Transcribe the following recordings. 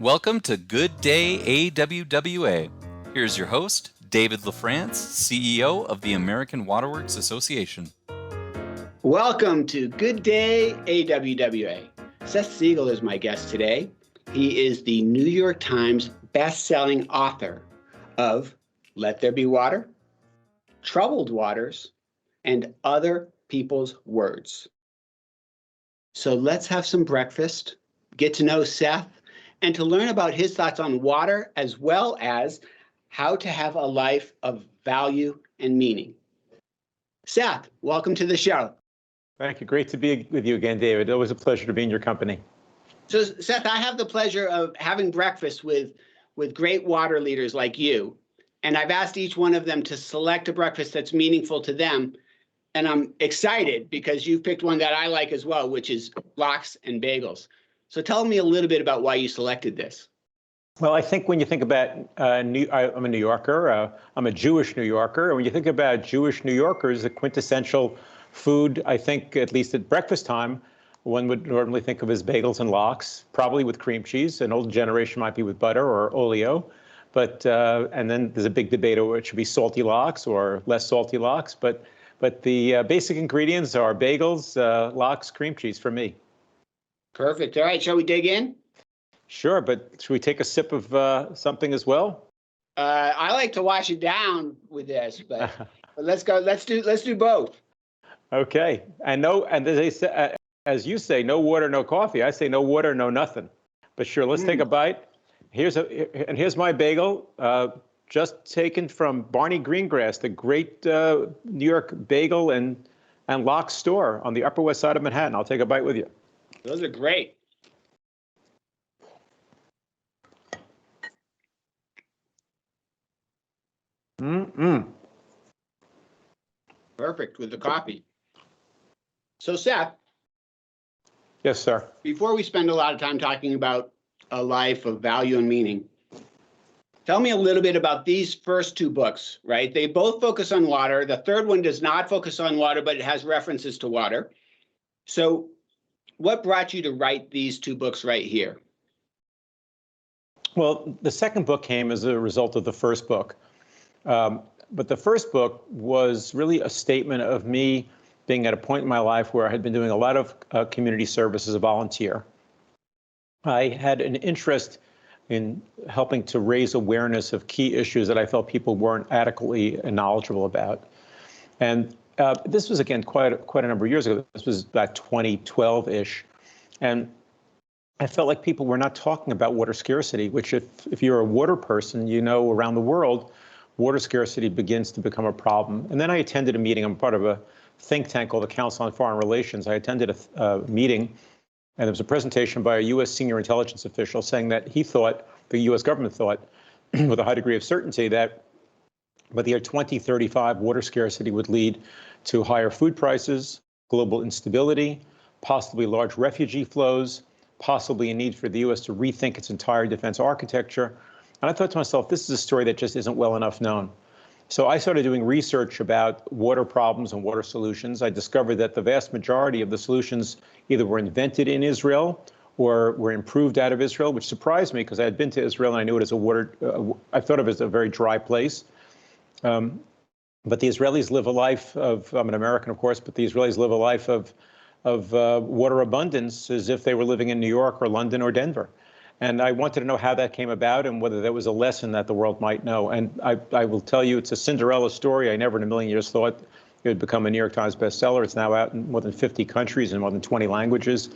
Welcome to Good Day AWWA. Here's your host, David LaFrance, CEO of the American Waterworks Association. Welcome to Good Day AWWA. Seth Siegel is my guest today. He is the New York Times best-selling author of Let There Be Water, Troubled Waters, and Other People's Words. So let's have some breakfast, get to know Seth, and to learn about his thoughts on water as well as how to have a life of value and meaning. Seth, welcome to the show. Thank you. Great to be with you again, David. Always a pleasure to be in your company. So, Seth, I have the pleasure of having breakfast with great water leaders like you. And I've asked each one of them to select a breakfast that's meaningful to them. And I'm excited because you've picked one that I like as well, which is lox and bagels. So tell me a little bit about why you selected this. Well, I think when you think about, I'm a New Yorker, I'm a Jewish New Yorker. And when you think about Jewish New Yorkers, the quintessential food, I think, at least at breakfast time, one would normally think of as bagels and lox, probably with cream cheese. An older generation might be with butter or oleo. But and then there's a big debate over it should be salty lox or less salty lox. But the basic ingredients are bagels, lox, cream cheese for me. Perfect. All right. Shall we dig in? Sure, but should we take a sip of something as well? I like to wash it down with this, but let's go. Let's do both. Okay. And as they say, as you say, no water, no coffee. I say no water, no nothing. But sure, let's take a bite. Here's my bagel, just taken from Barney Greengrass, the great New York bagel and lox store on the Upper West Side of Manhattan. I'll take a bite with you. Those are great. Perfect with the coffee. So, Seth. Yes, sir. Before we spend a lot of time talking about a life of value and meaning, tell me a little bit about these first two books, right? They both focus on water. The third one does not focus on water, but it has references to water. So what brought you to write these two books right here? Well, the second book came as a result of the first book. But the first book was really a statement of me being at a point in my life where I had been doing a lot of community service as a volunteer. I had an interest in helping to raise awareness of key issues that I felt people weren't adequately knowledgeable about. And this was, again, quite a number of years ago. This was about 2012-ish. And I felt like people were not talking about water scarcity, which if you're a water person, you know around the world, water scarcity begins to become a problem. And then I attended a meeting. I'm part of a think tank called the Council on Foreign Relations. I attended a meeting, and there was a presentation by a U.S. senior intelligence official saying that he thought, the U.S. government thought, with a high degree of certainty, that by the year 2035, water scarcity would lead to higher food prices, global instability, possibly large refugee flows, possibly a need for the U.S. to rethink its entire defense architecture. And I thought to myself, this is a story that just isn't well enough known. So I started doing research about water problems and water solutions. I discovered that the vast majority of the solutions either were invented in Israel or were improved out of Israel, which surprised me because I had been to Israel and I knew it as I thought of it as a very dry place. But the Israelis live a life of, I'm an American, of course, but the Israelis live a life of water abundance as if they were living in New York or London or Denver. And I wanted to know how that came about and whether there was a lesson that the world might know. And I will tell you, it's a Cinderella story. I never in a million years thought it would become a New York Times bestseller. It's now out in more than 50 countries and more than 20 languages.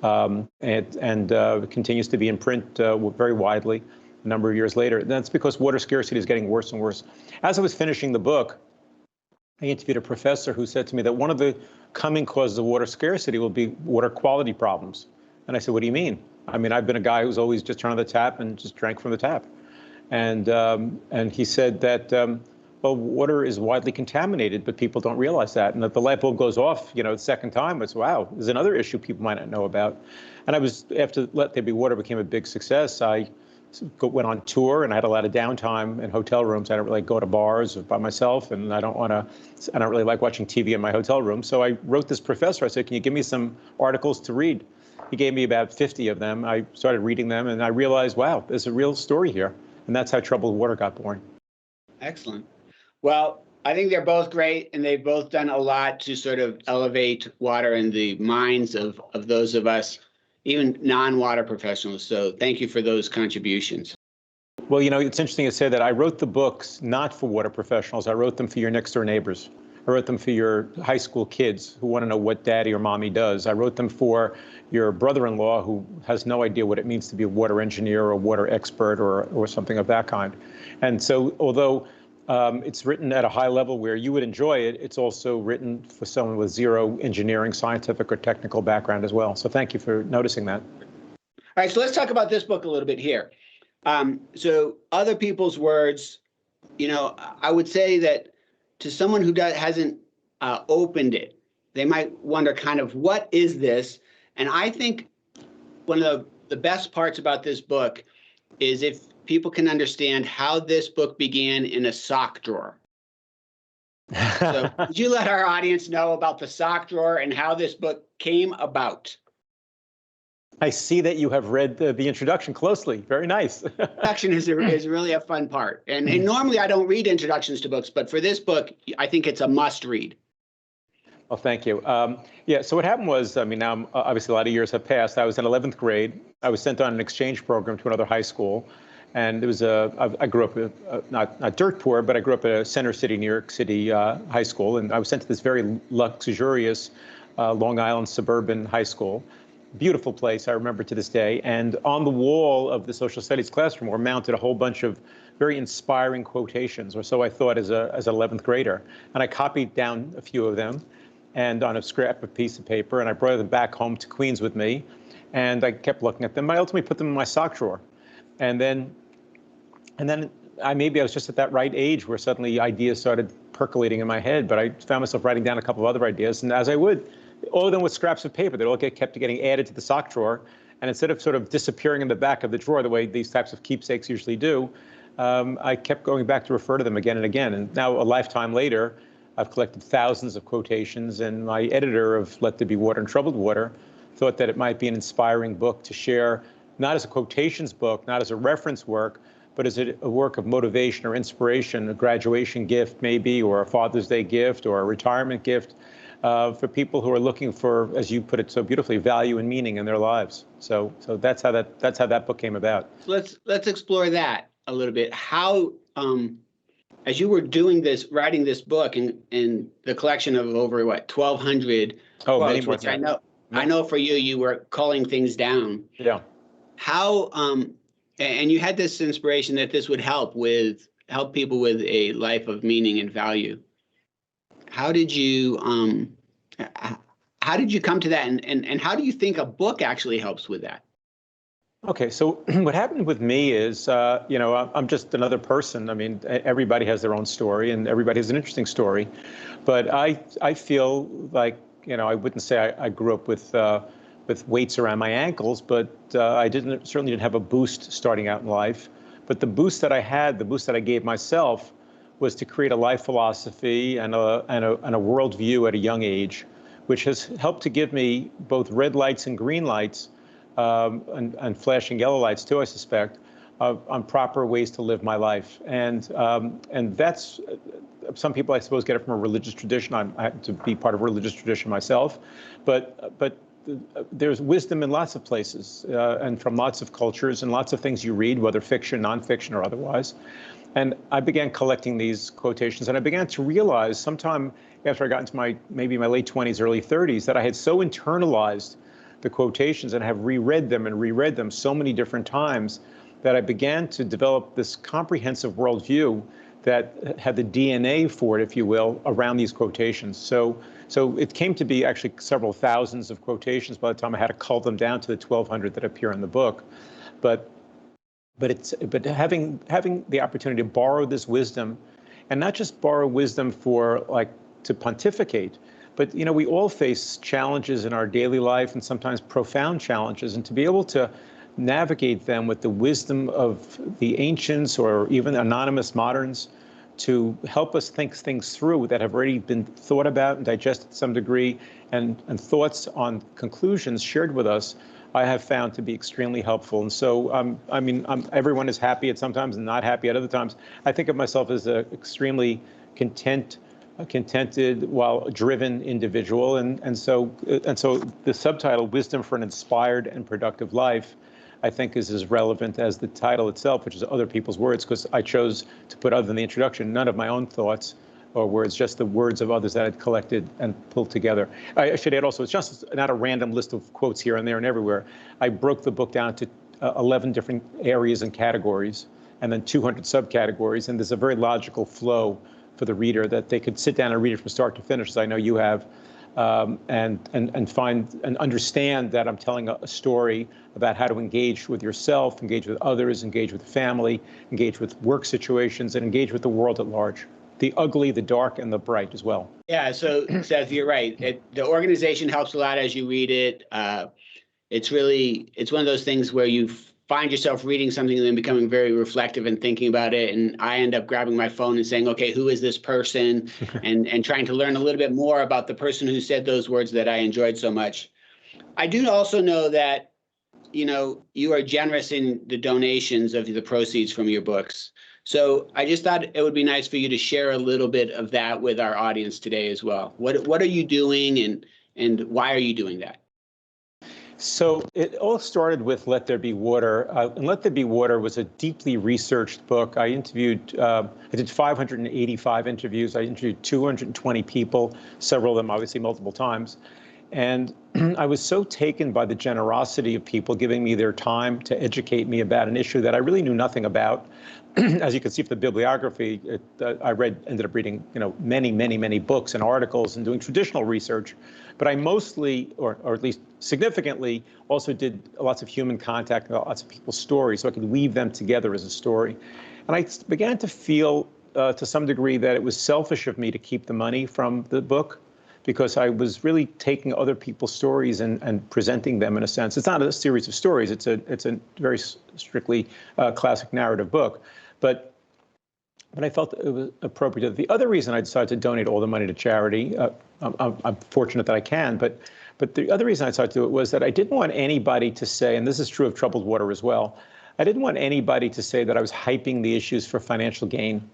And it continues to be in print very widely a number of years later. And that's because water scarcity is getting worse and worse. As I was finishing the book, I interviewed a professor who said to me that one of the coming causes of water scarcity will be water quality problems. And I said, what do you mean? I mean, I've been a guy who's always just turned on the tap and just drank from the tap. And he said that, well, water is widely contaminated, but people don't realize that. And that the light bulb goes off, the second time, it's, wow, there's another issue people might not know about. And after Let There Be Water became a big success, I went on tour and I had a lot of downtime in hotel rooms. I don't really go to bars by myself, and I don't really like watching TV in my hotel room. So I wrote this professor. I said, can you give me some articles to read? He gave me about 50 of them. I started reading them, and I realized, wow, there's a real story here. And that's how Troubled Water got born. Excellent. Well, I think they're both great, and they've both done a lot to sort of elevate water in the minds of those of us, even non-water professionals. So thank you for those contributions. Well, you know, it's interesting to say that I wrote the books not for water professionals. I wrote them for your next door neighbors. I wrote them for your high school kids who want to know what daddy or mommy does. I wrote them for your brother-in-law who has no idea what it means to be a water engineer or a water expert or something of that kind. And so although it's written at a high level where you would enjoy it, it's also written for someone with zero engineering, scientific, or technical background as well. So thank you for noticing that. All right, so let's talk about this book a little bit here. So other people's words, you know, I would say that to someone who hasn't opened it, they might wonder kind of what is this? And I think one of the best parts about this book is if people can understand how this book began in a sock drawer. So would you let our audience know about the sock drawer and how this book came about? I see that you have read the introduction closely. Very nice. Introduction is really a fun part. And normally I don't read introductions to books, but for this book, I think it's a must read. Well, thank you. Yeah, so what happened was, I mean, now obviously a lot of years have passed. I was in 11th grade. I was sent on an exchange program to another high school. And it was I grew up, not dirt poor, but I grew up at a center city, New York City high school. And I was sent to this very luxurious Long Island suburban high school. Beautiful place, I remember to this day. And on the wall of the social studies classroom were mounted a whole bunch of very inspiring quotations, or so I thought as an 11th grader. And I copied down a few of them and on a scrap of piece of paper, and I brought them back home to Queens with me. And I kept looking at them. I ultimately put them in my sock drawer. And then maybe I was just at that right age where suddenly ideas started percolating in my head, but I found myself writing down a couple of other ideas. And as I would, all of them with scraps of paper, they'd all kept getting added to the sock drawer. And instead of sort of disappearing in the back of the drawer the way these types of keepsakes usually do, I kept going back to refer to them again and again. And now a lifetime later, I've collected thousands of quotations, and my editor of Let There Be Water and Troubled Water thought that it might be an inspiring book to share, not as a quotations book, not as a reference work, but as a work of motivation or inspiration, a graduation gift maybe, or a Father's Day gift, or a retirement gift for people who are looking for, as you put it so beautifully, value and meaning in their lives. So that's how that book came about. Let's explore that a little bit. How, as you were doing this, writing this book and the collection of over 1,200 quotes, which I know for you were culling things down. Yeah. How and you had this inspiration that this would help people with a life of meaning and value. How did you come to that, and how do you think a book actually helps with that? Okay, so what happened with me is, you know, I'm just another person. I mean, everybody has their own story, and everybody has an interesting story. But I feel like, you know, I wouldn't say I grew up with weights around my ankles, but I certainly didn't have a boost starting out in life. But the boost that I had, the boost that I gave myself, was to create a life philosophy and a worldview at a young age, which has helped to give me both red lights and green lights, and flashing yellow lights too, I suspect, on proper ways to live my life. And that's, some people I suppose get it from a religious tradition. I happen to be part of a religious tradition myself, but there's wisdom in lots of places and from lots of cultures and lots of things you read, whether fiction, nonfiction, or otherwise. And I began collecting these quotations, and I began to realize sometime after I got into maybe my late 20s, early 30s, that I had so internalized the quotations and have reread them so many different times that I began to develop this comprehensive worldview that had the DNA for it, if you will, around these quotations. So it came to be actually several thousands of quotations by the time I had to cull them down to the 1,200 that appear in the book. But having the opportunity to borrow this wisdom, and not just borrow wisdom to pontificate, but you know, we all face challenges in our daily life, and sometimes profound challenges, and to be able to navigate them with the wisdom of the ancients or even anonymous moderns to help us think things through that have already been thought about and digested to some degree, and thoughts on conclusions shared with us, I have found to be extremely helpful. And so, everyone is happy at sometimes and not happy at other times. I think of myself as an extremely contented while driven individual. And so the subtitle, Wisdom for an Inspired and Productive Life, I think is as relevant as the title itself, which is other people's words, because I chose to put, other than the introduction, none of my own thoughts or words, just the words of others that I'd collected and pulled together. I should add also, it's just not a random list of quotes here and there and everywhere. I broke the book down to 11 different areas and categories, and then 200 subcategories, and there's a very logical flow for the reader that they could sit down and read it from start to finish, as I know you have, and find and understand that I'm telling a story about how to engage with yourself, engage with others, engage with family, engage with work situations, and engage with the world at large. The ugly, the dark, and the bright as well. Yeah, so Seth, you're right. The organization helps a lot as you read it. It's one of those things where you find yourself reading something and then becoming very reflective and thinking about it. And I end up grabbing my phone and saying, okay, who is this person? and trying to learn a little bit more about the person who said those words that I enjoyed so much. I do also know that, you are generous in the donations of the proceeds from your books. So I just thought it would be nice for you to share a little bit of that with our audience today as well. What are you doing and why are you doing that? So it all started with Let There Be Water. And Let There Be Water was a deeply researched book. I did 585 interviews. I interviewed 220 people, several of them obviously multiple times. And I was so taken by the generosity of people giving me their time to educate me about an issue that I really knew nothing about. As you can see from the bibliography, ended up reading, many books and articles and doing traditional research. But I mostly, or at least significantly, also did lots of human contact, lots of people's stories, so I could weave them together as a story. And I began to feel, to some degree, that it was selfish of me to keep the money from the book, because I was really taking other people's stories and presenting them in a sense. It's not a series of stories. It's a very strictly classic narrative book. But I felt it was appropriate. The other reason I decided to donate all the money to charity, I'm fortunate that I can, but the other reason I decided to do it was that I didn't want anybody to say, and this is true of Troubled Water as well, I didn't want anybody to say that I was hyping the issues for financial gain.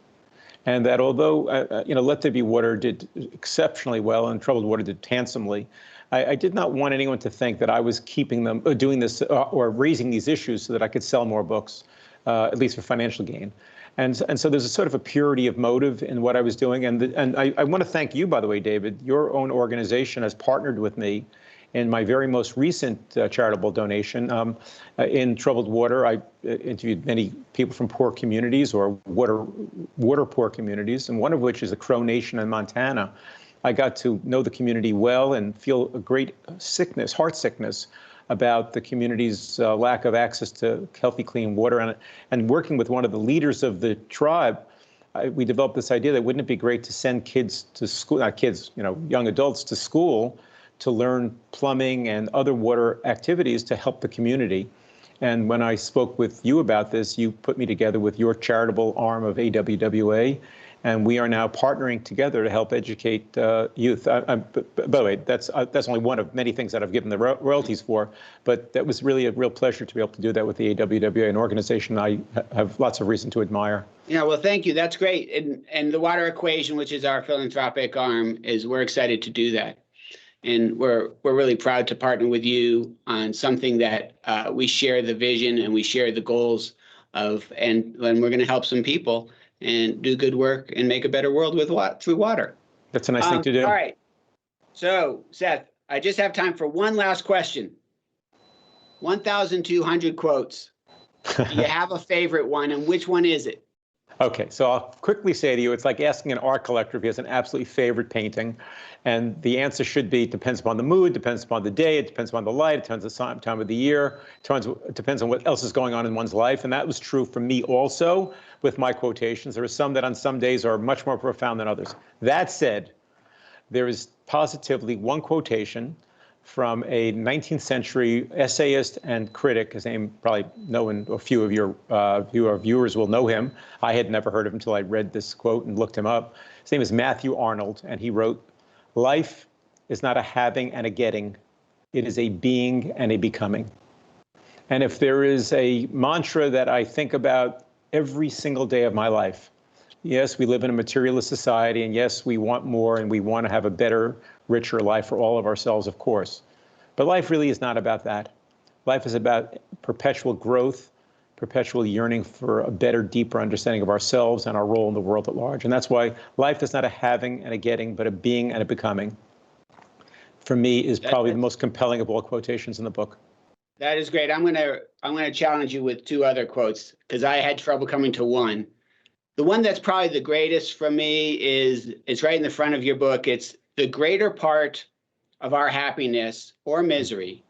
And that although, Let There Be Water did exceptionally well and Troubled Water did handsomely, I did not want anyone to think that I was keeping them, doing this or raising these issues so that I could sell more books, at least for financial gain. And so there's a sort of a purity of motive in what I was doing. And I want to thank you, by the way, David. Your own organization has partnered with me in my very most recent charitable donation. In Troubled Water, I interviewed many people from poor communities or water poor communities, and one of which is the Crow Nation in Montana. I got to know the community well and feel a great heart sickness, about the community's lack of access to healthy, clean water. And working with one of the leaders of the tribe, we developed this idea that wouldn't it be great to send kids to school, not kids, young adults to school, to learn plumbing and other water activities to help the community. And when I spoke with you about this, you put me together with your charitable arm of AWWA, and we are now partnering together to help educate youth. By the way, that's only one of many things that I've given the royalties for, but that was really a real pleasure to be able to do that with the AWWA, an organization I have lots of reason to admire. Yeah, well, thank you. That's great. And the Water Equation, which is our philanthropic arm, we're excited to do that. And we're really proud to partner with you on something that we share the vision and we share the goals of, and we're going to help some people and do good work and make a better world through water. That's a nice thing to do. All right. So, Seth, I just have time for one last question. 1,200 quotes. Do you have a favorite one, and which one is it? Okay, so I'll quickly say to you, it's like asking an art collector if he has an absolutely favorite painting. And the answer should be, depends upon the mood, depends upon the day, it depends upon the light, it depends on the time of the year, it depends on what else is going on in one's life. And that was true for me also with my quotations. There are some that on some days are much more profound than others. That said, there is positively one quotation from a 19th century essayist and critic. His name, probably a few of your viewers will know him. I had never heard of him until I read this quote and looked him up. His name is Matthew Arnold, and he wrote, "Life is not a having and a getting. It is a being and a becoming." And if there is a mantra that I think about every single day of my life, yes, we live in a materialist society, and yes, we want more, and we want to have a better, richer life for all of ourselves, of course. But life really is not about that. Life is about perpetual growth, perpetual yearning for a better, deeper understanding of ourselves and our role in the world at large. And that's why life is not a having and a getting, but a being and a becoming. For me, is probably the most compelling of all quotations in the book. That is great. I'm gonna challenge you with two other quotes because I had trouble coming to one. The one that's probably the greatest for me is, it's right in the front of your book. It's, "The greater part of our happiness or misery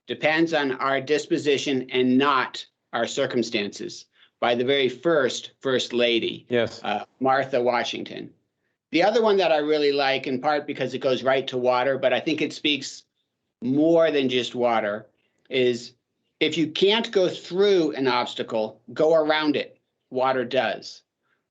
depends on our disposition and not our circumstances," by the very first First Lady, yes, Martha Washington. The other one that I really like, in part because it goes right to water, but I think it speaks more than just water, is, "If you can't go through an obstacle, go around it. Water does."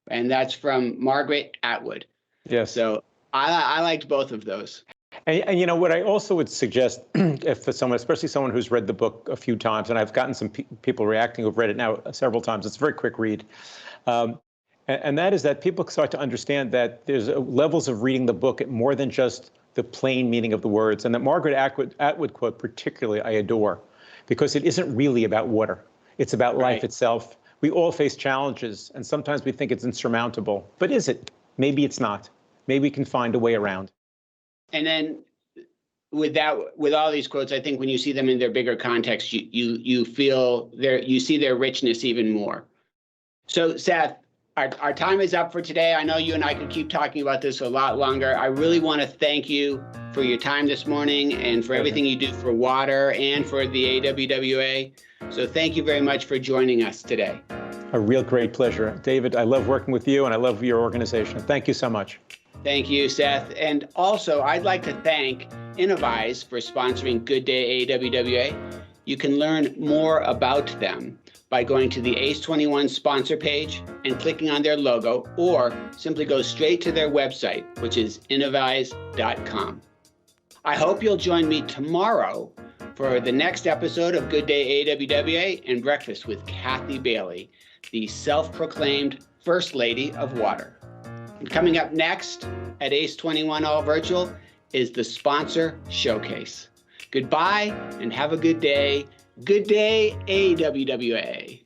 And that's from Margaret Atwood. Yes. So I liked both of those. And you know what I also would suggest, if for someone, especially someone who's read the book a few times, and I've gotten some people reacting who've read it now several times. It's a very quick read. And that is that people start to understand that there's levels of reading the book more than just the plain meaning of the words. And that Margaret Atwood quote particularly I adore, because it isn't really about water. It's about life itself. We all face challenges, and sometimes we think it's insurmountable. But is it? Maybe it's not. Maybe we can find a way around. And then with all these quotes, I think when you see them in their bigger context, you see their richness even more. So Seth, our time is up for today. I know you and I could keep talking about this a lot longer. I really want to thank you for your time this morning and for everything you do for water and for the AWWA. So thank you very much for joining us today. A real great pleasure. David, I love working with you and I love your organization. Thank you so much. Thank you, Seth. And also, I'd like to thank Innovyze for sponsoring Good Day AWWA. You can learn more about them by going to the ACE21 sponsor page and clicking on their logo, or simply go straight to their website, which is innovyze.com. I hope you'll join me tomorrow for the next episode of Good Day AWWA and Breakfast with Kathy Bailey, the self-proclaimed First Lady of Water. And coming up next at ACE21 All Virtual is the Sponsor Showcase. Goodbye and have a good day. Good day, AWWA.